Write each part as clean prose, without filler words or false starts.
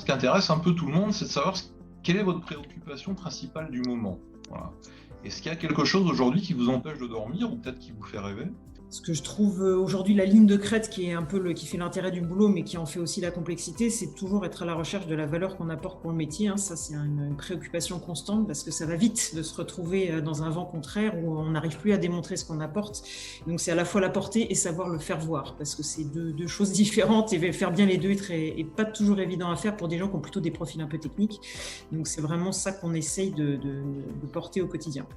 ce qui intéresse un peu tout le monde, c'est de savoir quelle est votre préoccupation principale du moment. Voilà. Est-ce qu'il y a quelque chose aujourd'hui qui vous empêche de dormir ou peut-être qui vous fait rêver? Ce que je trouve aujourd'hui la ligne de crête qui est un peu qui fait l'intérêt du boulot, mais qui en fait aussi la complexité, c'est toujours être à la recherche de la valeur qu'on apporte pour le métier. Hein. Ça, c'est une préoccupation constante parce que ça va vite de se retrouver dans un vent contraire où on n'arrive plus à démontrer ce qu'on apporte. Donc, c'est à la fois l'apporter et savoir le faire voir parce que c'est deux choses différentes et faire bien les deux est pas toujours évident à faire pour des gens qui ont plutôt des profils un peu techniques. Donc, c'est vraiment ça qu'on essaye de porter au quotidien.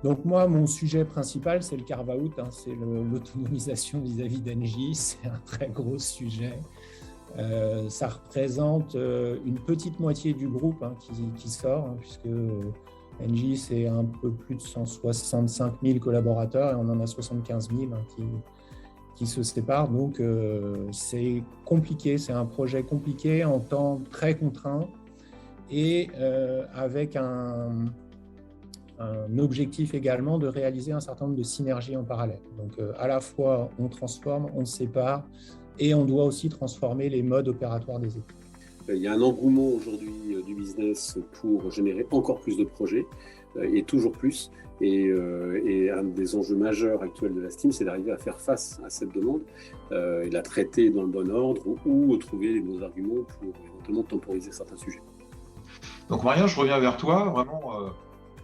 Donc moi, mon sujet principal, c'est le carve-out, c'est l'autonomisation vis-à-vis d'Engie. C'est un très gros sujet. Ça représente une petite moitié du groupe qui sort, puisque Engie, c'est un peu plus de 165 000 collaborateurs et on en a 75 000 qui se séparent. Donc c'est compliqué, c'est un projet compliqué en temps très contraint et avec un objectif également de réaliser un certain nombre de synergies en parallèle. Donc à la fois on transforme, on sépare et on doit aussi transformer les modes opératoires des équipes. Il y a un engouement aujourd'hui du business pour générer encore plus de projets et toujours plus. Et un des enjeux majeurs actuels de la STEAM, c'est d'arriver à faire face à cette demande et la traiter dans le bon ordre ou trouver les bons arguments pour éventuellement temporiser certains sujets. Donc Maria, je reviens vers toi, vraiment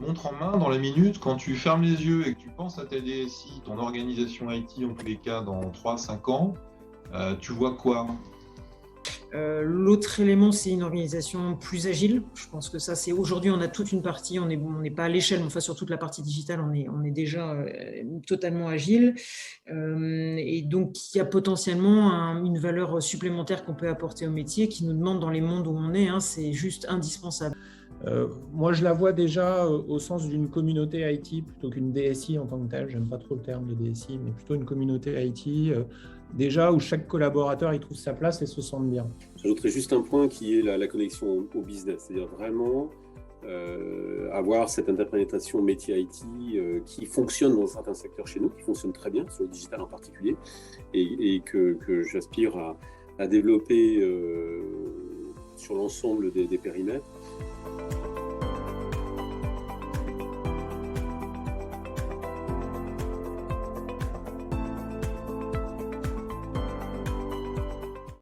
montre en main dans la minute, quand tu fermes les yeux et que tu penses à ta DSI, ton organisation IT en tous les cas dans 3-5 ans, tu vois quoi? L'autre élément, c'est une organisation plus agile. Je pense que ça, c'est aujourd'hui, on a toute une partie, on n'est pas à l'échelle, mais enfin sur toute la partie digitale, on est déjà totalement agile. Et donc, il y a potentiellement une valeur supplémentaire qu'on peut apporter au métier qui nous demande dans les mondes où on est, c'est juste indispensable. Moi, je la vois déjà au sens d'une communauté IT plutôt qu'une DSI en tant que telle. J'aime pas trop le terme de DSI, mais plutôt une communauté IT déjà où chaque collaborateur y trouve sa place et se sente bien. J'ajouterais juste un point qui est la connexion au business, c'est-à-dire vraiment avoir cette interprétation métier IT qui fonctionne dans certains secteurs chez nous, qui fonctionne très bien, sur le digital en particulier, et que j'aspire à développer sur l'ensemble des périmètres.